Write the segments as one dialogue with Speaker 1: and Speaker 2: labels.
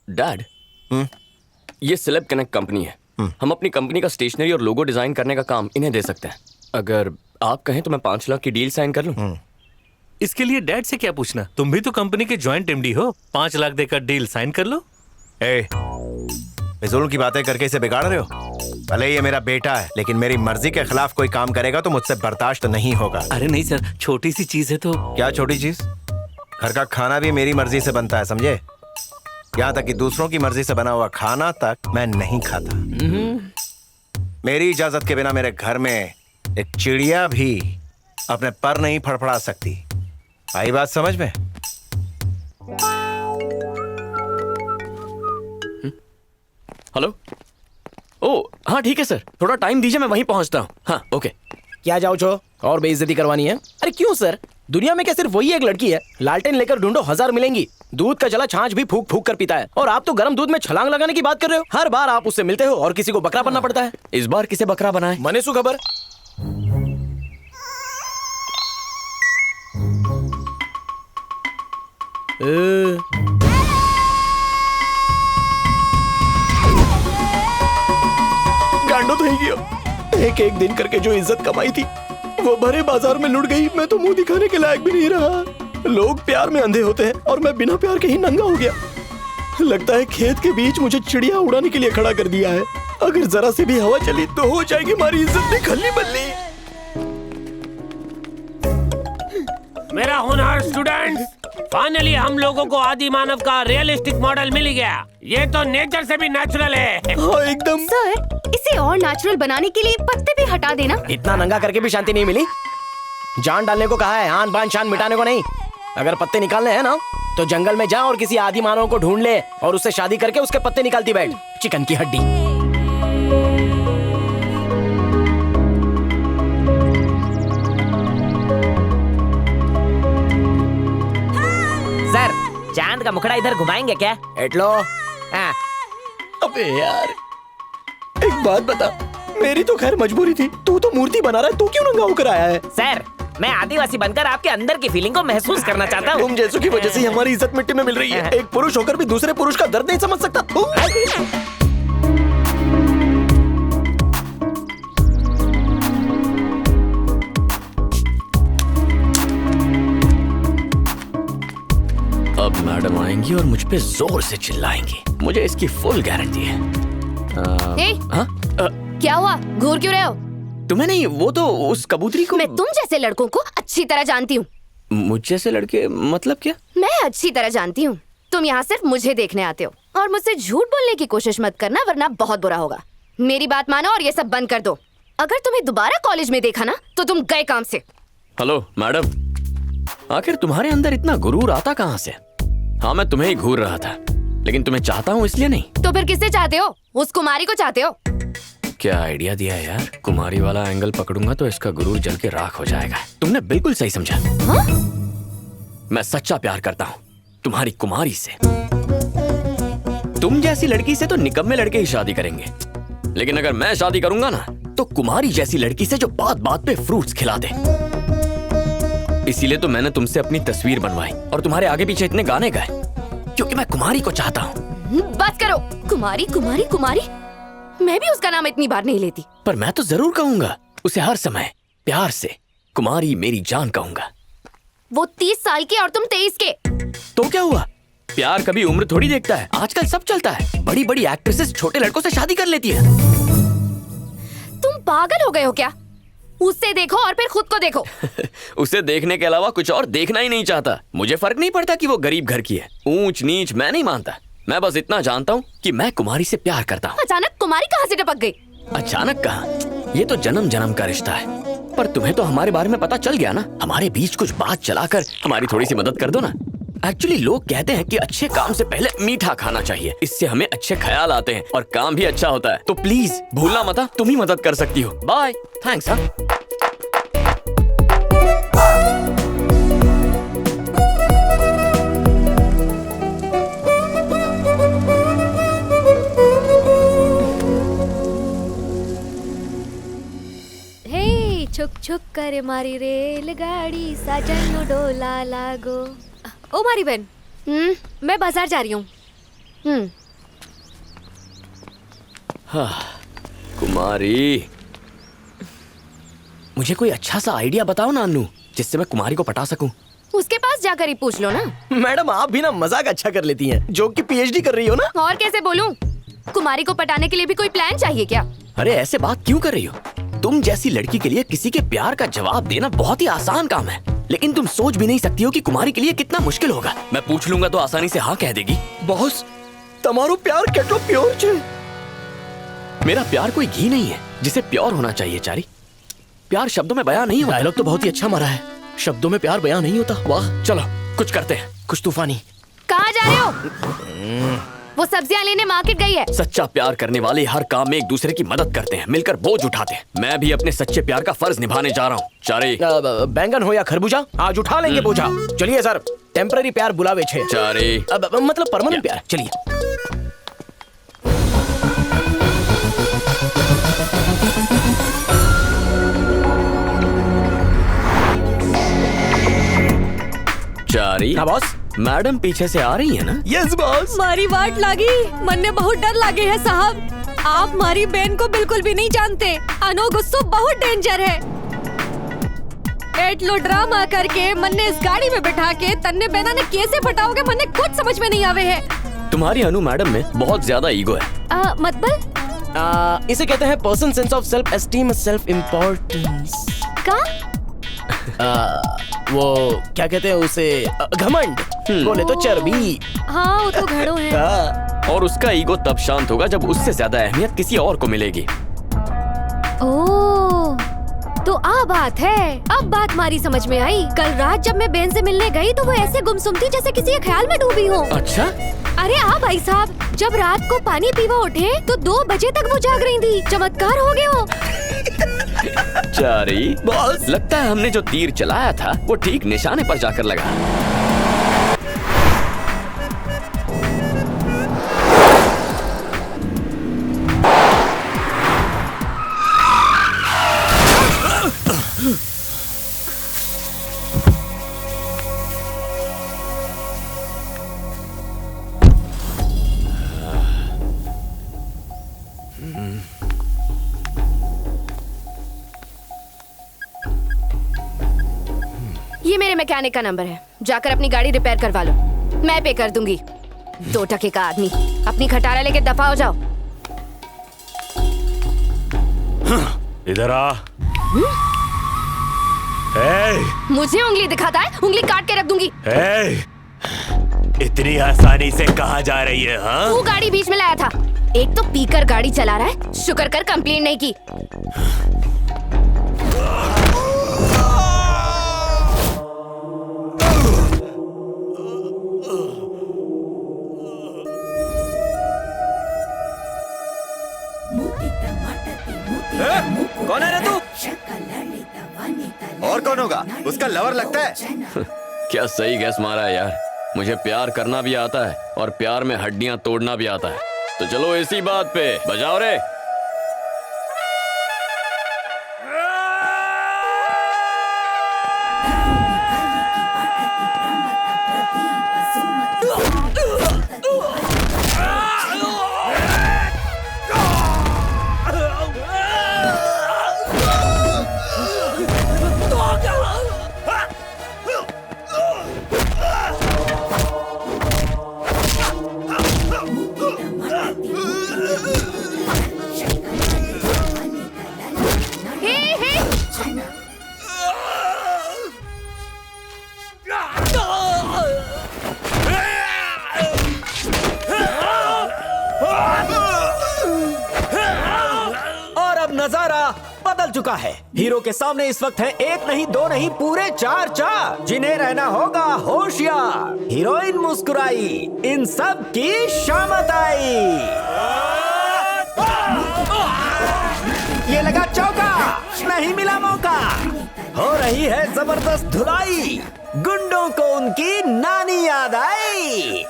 Speaker 1: Dad, ये celeb connect company है। हम अपनी कंपनी का स्टेशनरी और लोगो डिजाइन करने का काम इन्हें दे सकते हैं। अगर आप कहें तो मैं 5 लाख की डील साइन कर लूं।
Speaker 2: इसके लिए डैड से क्या पूछना, तुम भी तो कंपनी के जॉइंट एमडी हो। 5 लाख देकर डील साइन कर लो।
Speaker 3: फिजूल की बातें करके इसे बिगाड़ रहे हो। भले ये मेरा बेटा है, लेकिन मेरी मर्जी के खिलाफ कोई काम करेगा तो मुझसे बर्दाश्त नहीं होगा।
Speaker 2: अरे नहीं सर, छोटी सी चीज है तो।
Speaker 3: क्या छोटी चीज? घर का खाना भी मेरी मर्जी से बनता है, समझे? यहाँ तक कि दूसरों की मर्जी से बना हुआ खाना तक मैं नहीं खाता। मेरी इजाजत के बिना मेरे घर में एक चिड़िया भी अपने पर नहीं फड़फड़ा सकती। आई बात समझ में?
Speaker 1: हेलो। ओ हाँ ठीक है सर, थोड़ा टाइम दीजिए, मैं वहीं पहुंचता हूँ। हाँ ओके।
Speaker 4: क्या जाओ छो और बेइज्जती करवानी है? अरे क्यों सर, दुनिया में क्या सिर्फ वही एक लड़की है? लालटेन लेकर ढूंढो, 1000 मिलेंगी। दूध का जला छाछ भी फूक फूक कर पीता है, और आप तो गर्म दूध में छलांग लगाने की बात कर रहे हो। हर बार आप उससे मिलते हो और किसी को बकरा बनना पड़ता है।
Speaker 1: इस बार किसे बकरा बनाए?
Speaker 4: मने सु खबर। गांडो तो ही गया। एक एक दिन करके जो इज्जत कमाई थी वो भरे बाजार में लुट गई। मैं तो मुंह दिखाने के लायक भी नहीं रहा। लोग प्यार में अंधे होते हैं और मैं बिना प्यार के ही नंगा हो गया। लगता है खेत के बीच मुझे चिड़िया उड़ाने के लिए खड़ा कर दिया है। अगर जरा से भी हवा चली तो हो जाएगी हमारी इज्जत में खल्ली बल्ली।
Speaker 5: मेरा होनहार स्टूडेंट्स, फाइनली हम लोगों को आदि मानव का रियलिस्टिक मॉडल मिल गया। ये तो नेचर से भी नेचुरल है।
Speaker 4: हाँ एकदम।
Speaker 6: सर, इसे और नेचुरल बनाने के लिए पत्ते भी हटा देना।
Speaker 4: इतना नंगा करके भी शांति नहीं मिली? जान डालने को कहा है, आन बान शान मिटाने को नहीं। अगर पत्ते निकालने हैं ना तो जंगल में जा और किसी आदि मानव को ढूंढ ले और उससे शादी करके उसके पत्ते निकालती बैठ, चिकन की हड्डी।
Speaker 7: सर, चांद का मुखड़ा इधर घुमाएंगे क्या?
Speaker 4: एटलो। अबे यार, एक बात बता, मेरी तो खैर मजबूरी थी। तू तो मूर्ति बना रहा है, तू क्यों नंगा होकर आया है?
Speaker 7: सर, मैं आदिवासी बनकर आपके अंदर की फीलिंग को महसूस करना चाहता हूँ।
Speaker 4: तुम जैसों की वजह से हमारी इज्जत मिट्टी में मिल रही है। एक पुरुष होकर भी दूसरे पुरुष का दर्द नहीं समझ सकता।
Speaker 1: अब मैडम आएंगी और मुझ पे जोर से चिल्लाएंगी, मुझे इसकी फुल गारंटी है।
Speaker 6: क्या हुआ, घूर क्यों रहे हो?
Speaker 1: तुम्हें नहीं, वो तो उस कबूतरी को।
Speaker 6: मैं तुम जैसे लड़कों को अच्छी तरह जानती हूँ।
Speaker 1: मुझ जैसे लड़के मतलब क्या?
Speaker 6: मैं अच्छी तरह जानती हूँ। तुम यहाँ सिर्फ मुझे देखने आते हो और मुझसे झूठ बोलने की कोशिश मत करना, वरना बहुत बुरा होगा। मेरी बात मानो और ये सब बंद कर दो। अगर तुम्हें दोबारा कॉलेज में देखा ना तो तुम गए काम से।
Speaker 1: हेलो मैडम, आखिर तुम्हारे अंदर इतना गुरूर आता कहाँ से? हाँ मैं तुम्हें ही घूर रहा था, लेकिन तुम्हें चाहता हूँ इसलिए नहीं।
Speaker 6: तो फिर किसे चाहते हो? उस कुमारी को चाहते हो?
Speaker 1: क्या आइडिया दिया है यार। कुमारी वाला एंगल पकड़ूंगा तो इसका गुरूर जल के राख हो जाएगा। तुमने बिल्कुल सही समझा।
Speaker 6: हाँ?
Speaker 1: मैं सच्चा प्यार करता हूँ तुम्हारी कुमारी से। तुम जैसी लड़की से तो निकम्मे लड़के ही शादी करेंगे, लेकिन अगर मैं शादी करूंगा ना तो कुमारी जैसी लड़की से जो बात बात पे फ्रूट्स खिला दे। इसीलिए तो मैंने तुमसे अपनी तस्वीर बनवाई और तुम्हारे आगे पीछे इतने गाने गाए, क्योंकि मैं कुमारी को चाहता हूँ।
Speaker 6: बात करो। कुमारी कुमारी कुमारी, मैं भी उसका नाम इतनी बार नहीं लेती।
Speaker 1: पर मैं तो जरूर कहूंगा उसे, हर समय प्यार से कुमारी मेरी जान कहूंगा।
Speaker 6: वो 30 साल की और तुम 23 के।
Speaker 1: तो क्या हुआ? प्यार कभी उम्र थोड़ी देखता है। आजकल सब चलता है, बड़ी बड़ी एक्ट्रेसेस छोटे लड़कों से शादी कर लेती है।
Speaker 6: तुम पागल हो गए हो क्या? उससे देखो और फिर खुद को देखो।
Speaker 1: उसे देखने के अलावा कुछ और देखना ही नहीं चाहता। मुझे फर्क नहीं पड़ता कि वो गरीब घर की है, ऊंच नीच मैं नहीं मानता। मैं बस इतना जानता हूँ कि मैं कुमारी से प्यार करता हूँ।
Speaker 6: अचानक कुमारी कहाँ से टपक गई?
Speaker 1: अचानक कहाँ, ये तो जन्म जन्म का रिश्ता है। पर तुम्हें तो हमारे बारे में पता चल गया ना। हमारे बीच कुछ बात चलाकर हमारी थोड़ी सी मदद कर दो ना। एक्चुअली लोग कहते हैं कि अच्छे काम से पहले मीठा खाना चाहिए, इससे हमें अच्छे ख्याल आते हैं और काम भी अच्छा होता है। तो प्लीज भूलना मत, तुम ही मदद कर सकती हो। Bye, thanks. हाँ
Speaker 6: छुक छुक करे मारी रेलगाड़ी, साजन डोला लागो। ओ मारी बहन, मैं बाजार जा रही हूँ।
Speaker 1: कुमारी, मुझे कोई अच्छा सा आइडिया बताओ ना अन्नू, जिससे मैं कुमारी को पटा सकूं।
Speaker 6: उसके पास जाकर ही पूछ लो ना।
Speaker 4: मैडम आप भी ना मजाक अच्छा कर लेती हैं, जो कि पीएचडी कर रही हो ना।
Speaker 6: और कैसे बोलूं? कुमारी को पटाने के लिए भी कोई प्लान चाहिए क्या?
Speaker 1: अरे ऐसे बात क्यों कर रही हो? तुम जैसी लड़की के लिए किसी के प्यार का जवाब देना बहुत ही आसान काम है, लेकिन तुम सोच भी नहीं सकती हो कि कुमारी के लिए कितना मुश्किल होगा। मैं पूछ लूंगा तो आसानी से हाँ कह देगी।
Speaker 4: बॉस, તમારો प्यार કેટલો प्योर છે।
Speaker 1: मेरा प्यार कोई घी नहीं है जिसे प्योर होना चाहिए चारी। प्यार शब्दों में बयां नहीं होता।
Speaker 4: डायलॉग तो बहुत ही अच्छा मारा है, शब्दों में प्यार बयां नहीं होता। वाह,
Speaker 1: चलो कुछ करते हैं।
Speaker 4: कुछ तूफानी।
Speaker 6: कहाँ जा रहे हो? वो सब्जियां लेने मार्केट गई है।
Speaker 1: सच्चा प्यार करने वाले हर काम में एक दूसरे की मदद करते हैं, मिलकर बोझ उठाते हैं। मैं भी अपने सच्चे प्यार का फर्ज निभाने जा रहा हूँ। चारी,
Speaker 4: बैंगन हो या खरबूजा, आज उठा लेंगे बोझा। चलिए सर, टेम्पररी प्यार बुलावे छे।
Speaker 1: चारी,
Speaker 4: मतलब परमानेंट प्यार। चलिए।
Speaker 1: चारी।
Speaker 4: हाँ बॉस।
Speaker 1: मैडम पीछे से आ रही है ना?
Speaker 4: Yes boss.
Speaker 8: मारी वाट लागी, मन ने बहुत डर लागे है साहब। आप मारी बहन को बिल्कुल भी नहीं जानते। अनो गुस्सो बहुत डेंजर है। एटलो ड्रामा करके मन ने इस गाड़ी में बिठा के तन्ने बहना ने कैसे पटाओगे, मन ने कुछ समझ में नहीं आवे है।
Speaker 1: तुम्हारी अनु मैडम में बहुत ज्यादा ईगो है।
Speaker 8: मतलब
Speaker 4: इसे कहते हैं person sense of self esteem, self importance
Speaker 6: का?
Speaker 4: वो क्या कहते हैं उसे, घमंड। बोले तो चर्बी।
Speaker 8: हाँ वो तो घड़ो है।
Speaker 1: और उसका ईगो तब शांत होगा जब उससे ज्यादा अहमियत किसी और को मिलेगी।
Speaker 8: ओह, तो आ बात है। अब बात मारी समझ में आई। कल रात जब मैं बहन से मिलने गई तो वो ऐसे गुमसुम थी जैसे किसी के ख्याल में डूबी हो।
Speaker 1: अच्छा?
Speaker 8: अरे हाँ भाई साहब, जब रात को पानी पीवा उठे तो 2 बजे तक वो जाग रही थी। चमत्कार हो गए हो।
Speaker 1: चारी, बॉस, लगता है हमने जो तीर चलाया था वो ठीक निशाने पर जाकर लगा।
Speaker 6: ये मेरे मैकेनिक का नंबर है, जाकर अपनी गाड़ी रिपेयर करवा लो। मैं पे कर दूंगी। 2 टके का आदमी, अपनी खटारा लेके दफा हो जाओ।
Speaker 5: इधर आ।
Speaker 6: मुझे उंगली दिखाता है, उंगली काट के रख दूंगी।
Speaker 5: इतनी आसानी से कहाँ जा रही है? हाँ?
Speaker 6: तू गाड़ी बीच में लाया था। एक तो पीकर गाड़ी चला रहा है, शुक्र कर कंप्लेंट नहीं की।
Speaker 3: कौन है रे तू? और कौन होगा? उसका लवर लगता है।
Speaker 1: क्या सही गैस मारा है यार। मुझे प्यार करना भी आता है और प्यार में हड्डियां तोड़ना भी आता है। तो चलो इसी बात पे बजाओ रे।
Speaker 4: नजारा बदल चुका है। हीरो के सामने इस वक्त है 1 नहीं 2 नहीं पूरे 4 चार, जिन्हें रहना होगा होशियार। हीरोइन मुस्कुराई, इन सब की शामत आई। ये लगा चौका, नहीं मिला मौका। हो रही है जबरदस्त धुलाई, गुंडों को उनकी नानी याद आई।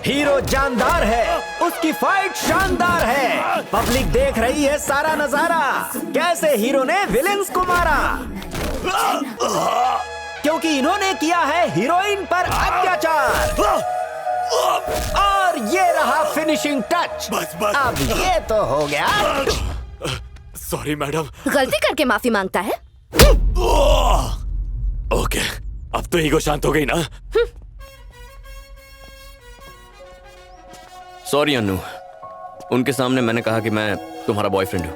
Speaker 4: हीरो जानदार है, उसकी फाइट शानदार है। पब्लिक देख रही है सारा नजारा, कैसे हीरो ने विलेंस को मारा।
Speaker 7: क्योंकि इन्होंने किया है हीरोइन पर अत्याचार। और ये रहा फिनिशिंग टच। अब ये तो हो गया।
Speaker 4: Sorry madam.
Speaker 6: गलती करके माफी मांगता है।
Speaker 4: ओके, अब तो ईगो शांत हो गई ना।
Speaker 1: सॉरी अन्नू, उनके सामने मैंने कहा कि मैं तुम्हारा बॉयफ्रेंड हूं।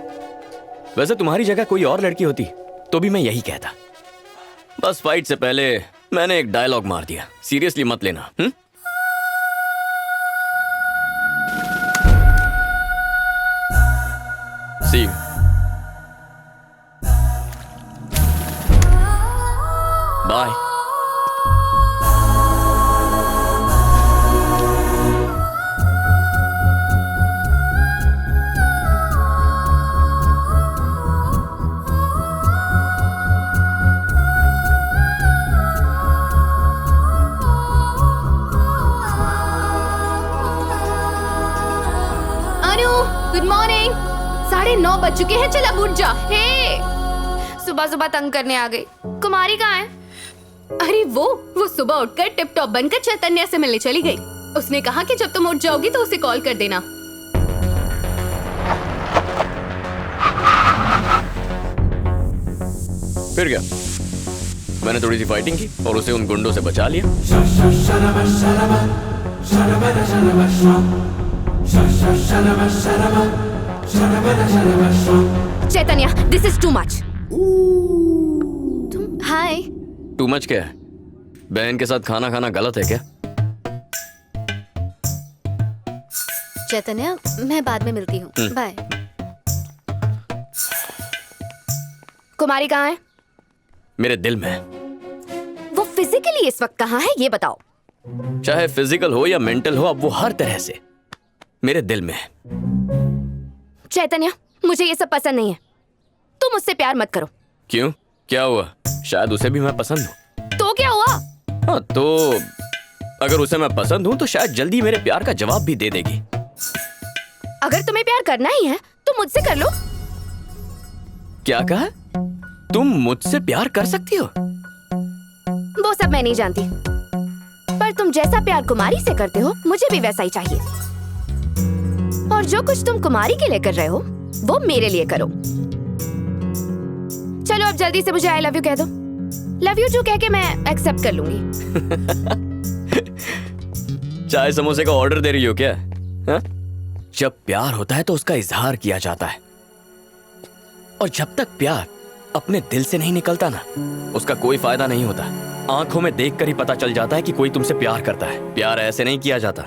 Speaker 1: वैसे तुम्हारी जगह कोई और लड़की होती तो भी मैं यही कहता। बस फाइट से पहले मैंने एक डायलॉग मार दिया। सीरियसली मत लेना। See you. Bye.
Speaker 6: Anu, good morning. 9:30 बज चुके हैं, चल अब उठ जा। हे, सुबह सुबह तंग करने आ गई। कुमारी कहाँ है? अरे वो सुबह उठकर टिप टॉप बनकर चैतन्या से मिलने चली गई। उसने कहा कि जब तुम उठ जाओगी तो उसे कॉल कर देना।
Speaker 1: फिर क्या, मैंने थोड़ी सी फाइटिंग की और उसे उन गुंडों से बचा लिया।
Speaker 6: Chaitanya, this is too much. Hi.
Speaker 1: Too much क्या है? बहन के साथ खाना खाना गलत है क्या?
Speaker 6: चैतन्या, मैं बाद में मिलती हूँ, बाय। कुमारी कहाँ है?
Speaker 1: मेरे दिल में।
Speaker 6: वो फिजिकली इस वक्त कहाँ है ये बताओ।
Speaker 1: चाहे फिजिकल हो या मेंटल हो, अब वो हर तरह से मेरे दिल में है।
Speaker 6: चैतन्या, मुझे ये सब पसंद नहीं है। तुम मुझसे प्यार मत करो।
Speaker 1: क्यों, क्या हुआ? शायद उसे भी मैं पसंद हूँ।
Speaker 6: तो क्या हुआ?
Speaker 1: हाँ, तो अगर उसे मैं पसंद हूँ तो शायद जल्दी मेरे प्यार का जवाब भी दे देगी।
Speaker 6: अगर तुम्हें प्यार करना ही है तो मुझसे कर लो।
Speaker 1: क्या कहा? तुम मुझसे प्यार कर सकती हो?
Speaker 6: वो सब मैं नहीं जानती, पर तुम जैसा प्यार कुमारी से करते हो मुझे भी वैसा ही चाहिए। और जो कुछ तुम कुमारी के लिए कर रहे हो वो मेरे लिए करो। चलो अब जल्दी से मुझे आई लव यू कह दो। लव यू टू कह के मैं एक्सेप्ट कर लूंगी।
Speaker 1: चाय समोसे का ऑर्डर दे रही हो क्या? हा? जब प्यार होता है तो उसका इजहार किया जाता है, और जब तक प्यार अपने दिल से नहीं निकलता ना, उसका कोई फायदा नहीं होता। आंखों में देखकर ही पता चल जाता है कि कोई तुमसे प्यार करता है। प्यार ऐसे नहीं किया जाता।